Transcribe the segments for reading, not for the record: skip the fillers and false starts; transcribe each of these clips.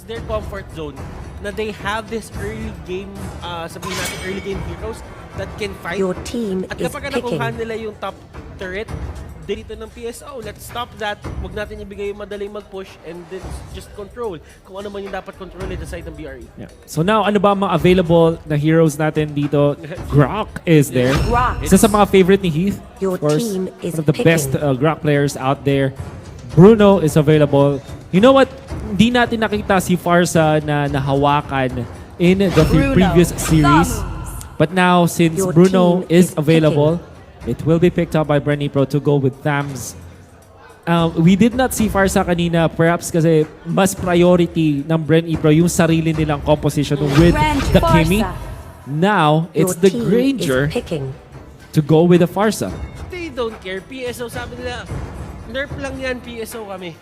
their comfort zone na they have this early game, sabihin natin early game heroes that can fight. Your team At is kapag picking. nakuha nila yung top turret, dito ng PSO, let's stop that. Huwag natin ibigay yung madaling mag-push and then just control. Kung ano man yung dapat control sa side ng BRE. Yeah. So now, ano ba ang mga available na heroes natin dito? Grok is there. Grok. Isa sa mga favorite ni Heath. Your Of course, team is one of the picking. best Grok players out there. Bruno is available. You know what? Hindi natin nakita si Farsa na nahawakan in the previous series. But now, since Your Bruno team is is available, it will be picked up by Bren Epro to go with Thams. We did not see Farsa kanina, perhaps kasi mas priority ng Bren Epro yung sarili nilang composition with the Kimi. Now, it's Your the team Granger is picking. to go with the Farsa. They don't care. PSO, sabi nila, nerf lang yan, PSO kami.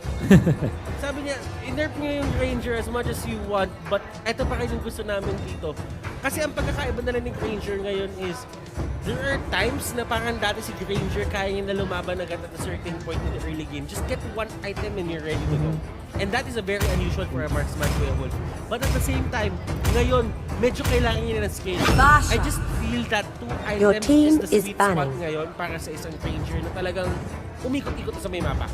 Sabi niya, nerf niyo yung Ranger as much as you want, but eto pa rin yung gusto namin dito. Kasi ang pagkakaiba na rin ng Ranger ngayon is, there are times na parang dati si Ranger kaya niya na lumaban agad at a certain point in the early game. Just get one item and you're ready to go. And that is a very unusual for a marksman Wolf. But at the same time, ngayon, medyo kailangan niya ng skill. I just feel that 2 Your items team is the is sweet spot banning. ngayon para sa isang Ranger na talagang umikot-ikot sa may mapa.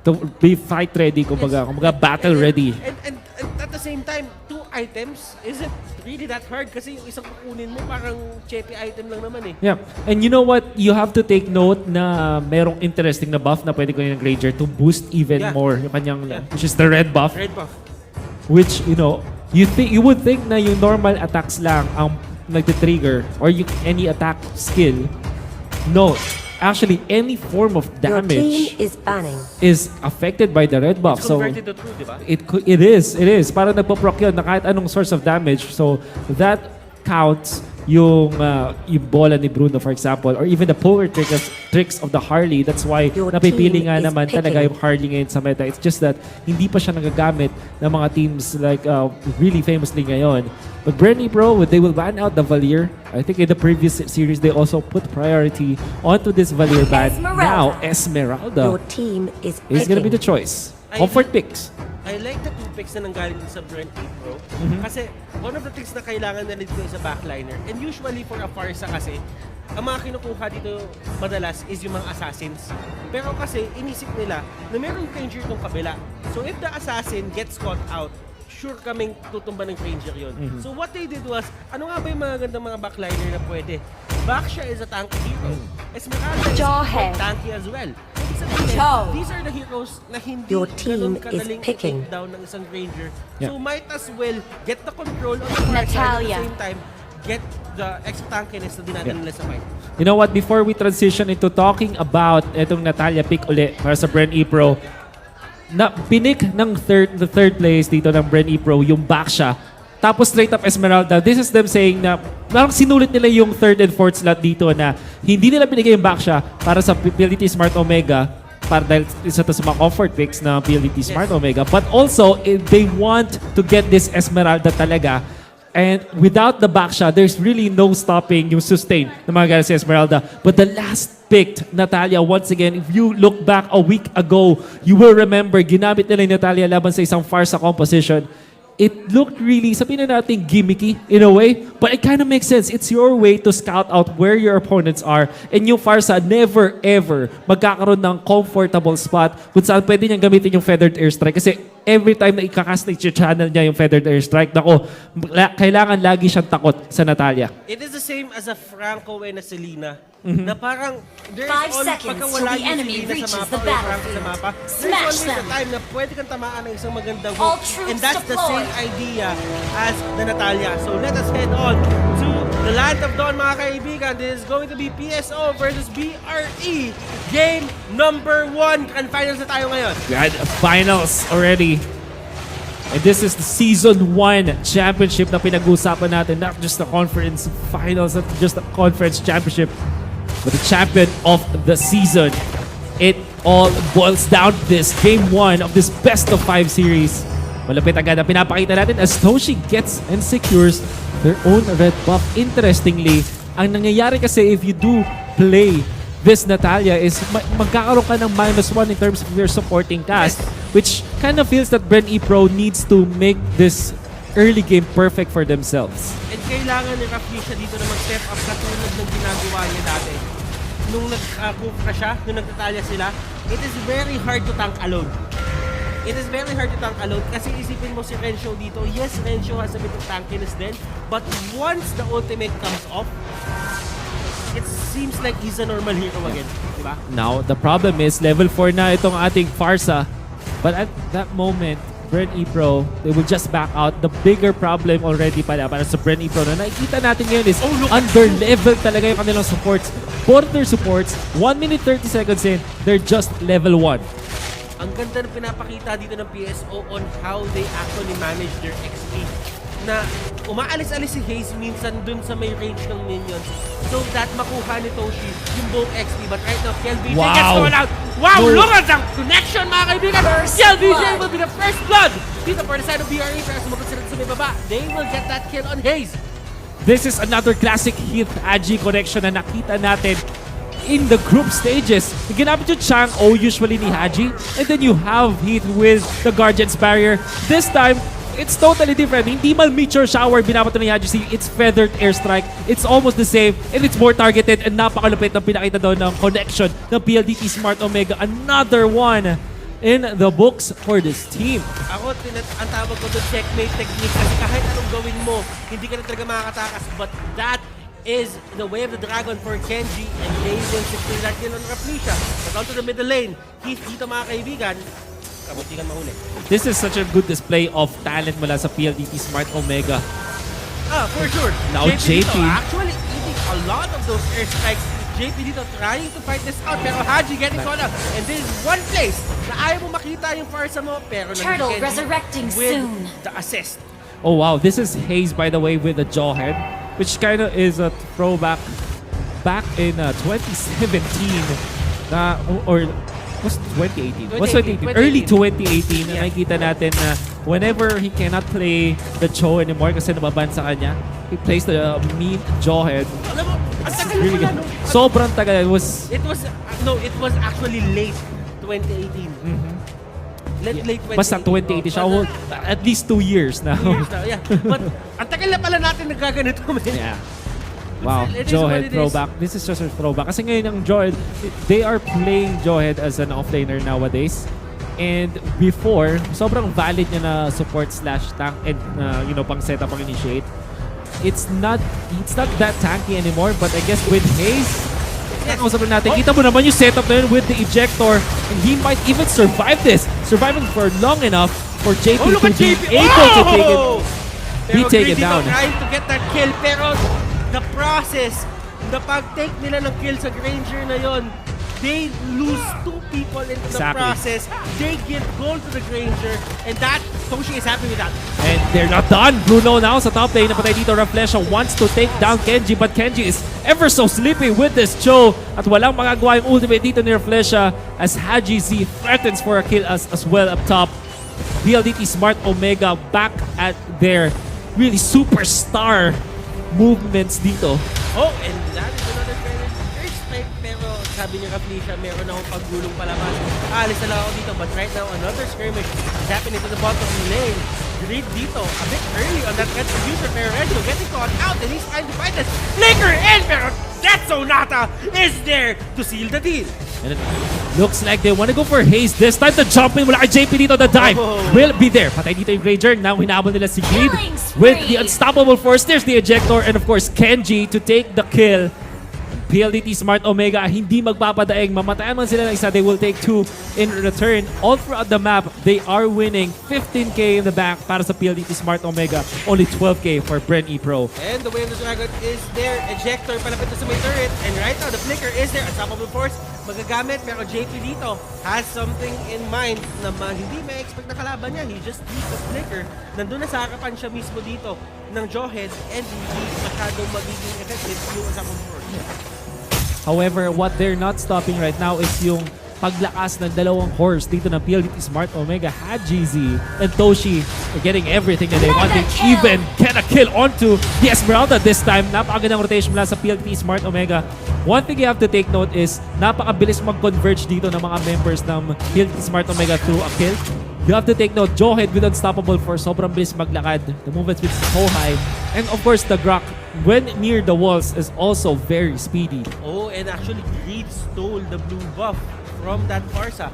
To be fight ready, kumbaga battle ready. And at the same time, 2 items isn't really that hard kasi yung isang kukunin mo parang cheppy item lang naman eh. Yeah. And you know what? You have to take note na merong interesting na buff na pwede ko yung Ranger to boost even more yung kanyang, which is the red buff. Red buff. Which, you know, you would think na yung normal attacks lang ang nagtitrigger or yung any attack skill. No. Actually, any form of Your damage team is banning. is affected by the red buff. It's So converted to true, di ba? it is. Parang nagpo-proc yun na kahit anong source of damage. So that counts yung bola ni Bruno, for example, or even the power tricks of the Harley. That's why Your napipili team nga is naman talaga picking. yung Harley ngayon sa meta. It's just that hindi pa siya nagagamit ng mga teams like really famously ngayon. But Bren Epro, they will ban out the Valier. I think in the previous series, they also put priority onto this Valier ban. Now, Esmeralda Your team is is gonna be the picking. choice. Comfort picks. I like the 2 picks na nanggaling din sa Bren Epro. Kasi one of the things na kailangan nila dito is a backliner. And usually for a Farsa kasi, ang mga kinukuha dito madalas is yung mga assassins. Pero kasi inisip nila na merong Ranger itong kabila. So if the assassin gets caught out, sure kaming tutumba ng Ranger yun. So what they did was, ano nga ba yung mga gandang mga backliner na pwede? Baksha is a tanky hero. Esmeralda is Jawhead. tanky as well. Ibig sabihin, Chow. these are the heroes na hindi Your team ganun kadaling is picking. i-take down ng isang Ranger. Yeah. So might as well get the control on the far side at Natalia. the same time get the extra tankiness na dinadala nila sa fight. You know what? Before we transition into talking about itong Natalia pick uli para sa Bren Epro, na pinik ng the third place dito ng Bren Epro yung Baksha. Tapos straight up Esmeralda. This is them saying na parang sinulit nila yung third and fourth slot dito na hindi nila binigay yung Baksha para sa Pldt Smart Omega para dahil isa to sa mga comfort picks na Pldt Smart Omega. But also, they want to get this Esmeralda talaga. And without the Baksha, there's really no stopping yung sustain ng mga guys sa Esmeralda. But the last picked, Natalia, once again, if you look back a week ago, you will remember, ginamit nila yung Natalia laban sa isang Farsa composition. It looked really, sabihin na natin, gimmicky in a way, but it kind of makes sense. It's your way to scout out where your opponents are. And yung Farsa, never ever magkakaroon ng comfortable spot kung saan pwede niyang gamitin yung Feathered Airstrike. Kasi every time na ikakast na channel niya yung Feathered Airstrike, nako, kailangan lagi siyang takot sa Natalia. It is the same as a Franco and a Selena. Na parang there's 5 always seconds pagka till wala the yung enemy Selena reaches sa mapa the o yung Franco sa battlefield. mapa, there's Smash always a them. time na pwede kang tamaan ng isang magandang All hook. troops And that's the same deployed. idea as the Natalia. So let us head on to the Land of Dawn, mga kaibigan. This is going to be PSO versus BRE. Game number 1. Grand finals na tayo ngayon. We had finals already. And this is the Season 1 Championship na pinag-uusapan natin. Not just the conference finals, not just the conference championship, but the champion of the season. It all boils down to this Game 1 of this best of 5 series. Malapit agad ang pinapakita natin as Toshi gets and secures their own red buff. Interestingly, ang nangyayari kasi if you do play this Natalia is magkakaroon ka ng -1 in terms of your supporting cast. which kind of feels that Bren Epro needs to make this early game perfect for themselves. And kailangan ni Raflisha dito na mag-step up katulad ng ginagawa niya dati. Nung nag-cook siya, nung nagtatalya sila, it is very hard to tank alone. It is very hard to tank alone kasi isipin mo si Rencio dito. Yes, Rencio has a bit of tankiness then, but once the ultimate comes off, it seems like he's a normal hero again. Diba? Now, the problem is level 4 na itong ating Farsa. But at that moment, Bren Epro, they will just back out. The bigger problem already para sa Bren Epro na nakikita natin ngayon is under-level talaga yung kanilang supports. Both their supports, 1 minute 30 seconds in, they're just level 1. Ang ganda ng pinapakita dito ng PSO on how they actually manage their XP. Na umaalis-alis si Hayes minsan dun sa may range ng minions so that makuha ni Toshi yung buong XP. But right now, KLBJ gets called out. Wow, look at the connection mga kaibigan! KLBJ will be the first blood dito for the side of BRE pero sumagot sila sa may baba. They will get that kill on Hayes. This is another classic Heath-Agi connection na nakita natin in the group stages. Ginamit yung Chang-O usually ni Haji, and then you have Heath with the Guardian's Barrier. This time, it's totally different. Hindi mal Meteor Shower binabato ni Haji. See, it's Feathered Airstrike. It's almost the same, and it's more targeted, and napakalupit ng pinakita doon ng connection ng PLDT Smart Omega. Another one in the books for this team. Ako, ang tawag ko doon checkmate technique kasi kahit anong gawin mo, hindi ka na talaga makakatakas. But that is the way of the dragon for Kenji, and they will secure that kill on Raflisha. But onto the middle lane, Heath dito mga kaibigan, kabutikan mahuli. This is such a good display of talent mula sa PLDT Smart Omega. For sure. Now JP. Dito, actually eating a lot of those airstrikes. JP dito trying to fight this out, pero Haji getting caught up. And this is one place na ayaw mo makita yung Farsa mo, pero Turtle resurrecting with soon. the assist. Oh wow, this is Hayes by the way with the Jawhead, which kind of is a throwback back in 2017 or was 2018? Was 2018? Early 2018 na nakikita natin na whenever he cannot play the Cho anymore kasi nababan sa kanya, he plays the mean Jawhead. Alam mo, ang tagal Really pala, good. no? Sobrang tagal. It was actually late 2018. Late 2018. Basta 2018 siya. Well, at least 2 years now. 2 years now, yeah. But ang tagal na pala natin nagaganito, man. Yeah. Wow, It is what Jawhead it is. throwback. This is just a throwback. Kasi ngayon ang Jawhead, they are playing Jawhead as an offlaner nowadays. And before, sobrang valid niya na support slash tank and pang setup, pang initiate. It's not that tanky anymore, but I guess with Hayes, kakausap natin, kita mo naman yung setup na yun with the ejector, and he might even survive this. Surviving for long enough for JP look to at be JP. able to take it. Pero take Greedy it down. trying to get that kill, pero the process, the pag-take nila ng kill sa Granger na yon, they lose 2 people into the Exactly. process. They give gold to the Granger, and that, Toshi is happy with that. And they're not done. Bruno now sa top lane. Napatay dito Raflesha wants to take down Kenji, but Kenji is ever so sleepy with this Cho. At walang magagawa yung ultimate dito ni Raflesha as Haji Z threatens for a kill as well up top. PLDT Smart Omega back at their really superstar movements dito. Oh, and that is another first strike, pero sabi niya Raflisha, meron akong paggulong palabas. Alis na lang ako dito, but right now, another skirmish is happening to the bottom lane. Greed dito, a bit early on that retribution, pero Renzo getting caught out, and he's trying to fight this. Flicker in, pero that Sonata is there to seal the deal. And it looks like they want to go for Hayes this time. The jump in mula kay JP dito. The dive will be there. Patay dito yung Ranger. Now hinabol nila si Greed with the unstoppable force. There's the ejector and of course Kenji to take the kill. PLDT Smart Omega hindi magpapadaig. Mamatayan man sila ng isa, they will take 2 in return. All throughout the map, they are winning 15k in the back para sa PLDT Smart Omega. Only 12k for Bren Epro. And the way of the dragon is there. Ejector palapit na sa may turret. And right now, the flicker is there. Unstoppable force magagamit. Pero JP dito has something in mind na hindi may expect na kalaban niya. He just needs the flicker. Nandun na sa harapan siya mismo dito ng Jawhead and hindi masyadong magiging effective yung unstoppable force. However, what they're not stopping right now is yung paglakas ng dalawang horse dito ng PLDT Smart Omega. Haji Z and Toshi are getting everything that they want. They even get a kill onto the Esmeralda this time. Napakagandang rotation mula sa PLDT Smart Omega. One thing you have to take note is napakabilis mag-converge dito ng mga members ng PLDT Smart Omega through a kill. You have to take note, Joehead with Unstoppable for sobrang bilis maglakad. The movement speed is so high. And of course, the Grok, when near the walls, is also very speedy. Oh, and actually, Greed stole the blue buff from that Farsa.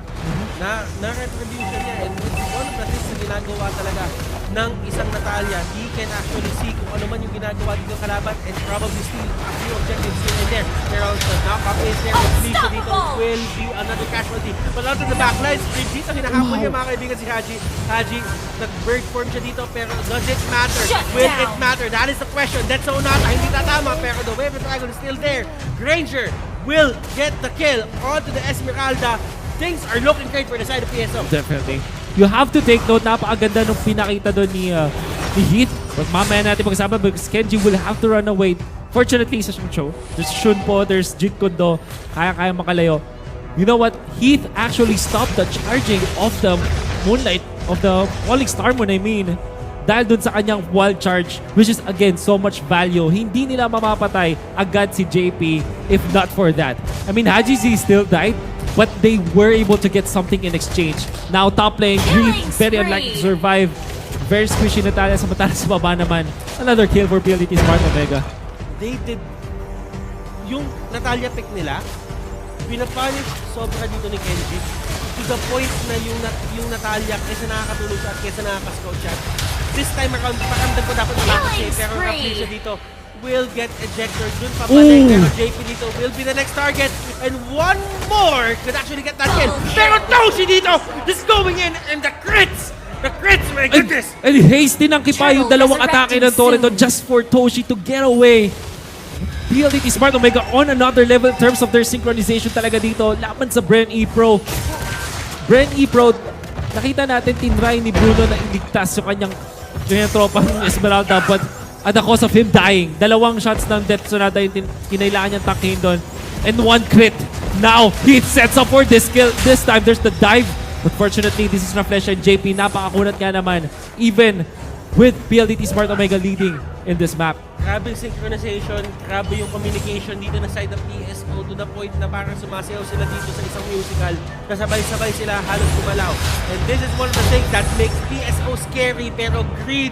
Na-retribution niya. And it's one of the things na ginagawa talaga ng isang Natalia. He can actually see kung ano man yung ginagawa dito ng kalaban and probably steal a few objectives here and there. There also knock-up is there. Felicia dito will be another casualty. But out of the backlines, Greed dito hinahamon niya mga kaibigan si Haji. Haji, nag-bird form siya dito pero does it matter? Will it matter? That is the question. That's so not. Hindi tatama pero the wave of dragon is still there. Granger will get the kill onto the Esmeralda. Things are looking great for the side of PSO. Definitely. You have to take note, napakaganda nung pinakita doon ni Heath. But mamaya natin pag-usapan because Kenji will have to run away. Fortunately, sa show, there's Shun po, there's Jit Kundo, kaya-kaya makalayo. You know what? Heath actually stopped the charging of the Moonlight, of the Falling Star Moon, I mean. Dahil dun sa kanyang wild charge, which is again, so much value. Hindi nila mamapatay agad si JP if not for that. I mean, Haji Z still died, but they were able to get something in exchange. Now, top lane, Greed, very unlikely to survive. Very squishy Natalia, samantala sa baba naman. Another kill for PLDT Smart Omega. They did yung Natalia pick nila, pinapunish sobra dito ni Kenji to the point na yung Natalia kaysa nakakatulog siya at kaysa nakakascout siya. This time around, pakamdam ko dapat malakot siya pero roughly siya dito will get ejected dun pa balik. Pero JP dito will be the next target and one more could actually get that kill. Pero Toshi dito is going in and the crits! The crits, my goodness! And hasty nang kipa yung dalawang atake ng Toreto just for Toshi to get away. PLDT Smart Omega on another level in terms of their synchronization talaga dito. Laban sa Bren Epro. Bren Epro, nakita natin tinry ni Bruno na iligtas yung kanyang tropang Esmeralda but at the cost of him dying. Dalawang shots ng Death Sonata yung kinailangan niyang takihin doon. And one crit. Now, he sets up for this kill. This time, there's the dive. But fortunately, this is Raflesia and JP. Napakakunat nga naman. Even with PLDT Smart Omega leading in this map. Grabe yung synchronization, grabe yung communication dito na side of PSO to the point na parang sumasayaw sila dito sa isang musical na sabay-sabay sila halos gumalaw. And this is one of the things that makes PSO scary pero Greed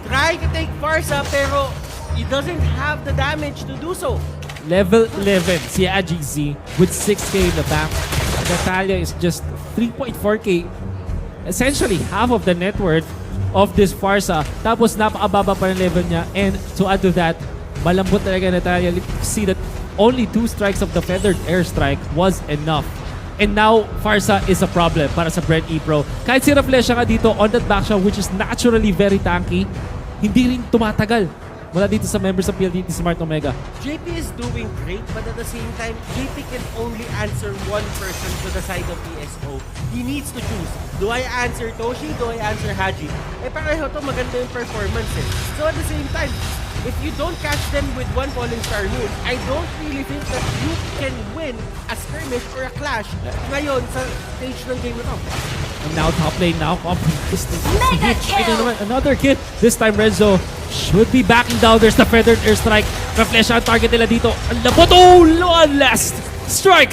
try to take Farsa pero he doesn't have the damage to do so. Level 11, si Haji Z with 6k in the bank. Natalia is just 3.4k. Essentially, half of the net worth of this Farsa. Tapos napakababa pa ng level niya. And to add to that, malambot talaga Natalia. You see that only 2 strikes of the Feathered Airstrike was enough. And now, Farsa is a problem para sa Bren Epro. Kahit si Raflesia nga dito on that backshot which is naturally very tanky, hindi rin tumatagal mula dito sa members of PLDT Smart Omega. JP is doing great, but at the same time, JP can only answer one person to the side of PSO. He needs to choose. Do I answer Toshi? Do I answer Haji? Eh pareho to maganda yung performance eh. So at the same time, if you don't catch them with one Falling Star Moon, I don't really think that you can win a skirmish or a clash ngayon sa stage ng game na to. And now top lane now compromised. Mega kill! Another kill. This time Renzo should be backing down. There's the Feathered Airstrike. Raflesia ang target nila dito. Ang labot. Oh! One last strike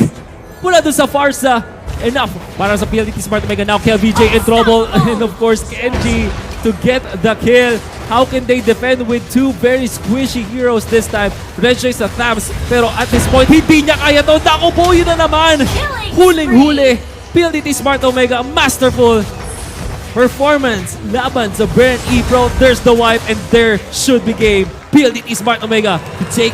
mula doon sa Farsa. Enough para sa PLDT Smart Omega. Now KLVJ in trouble. And of course Kenji to get the kill. How can they defend with 2 very squishy heroes this time? Renzo is a Thabs. Pero at this point, hindi niya kaya to. Naku po, yun na naman. Huling-huli. PLDT Smart Omega, masterful performance laban sa Bren Epro. There's the wipe and there should be game. PLDT Smart Omega to take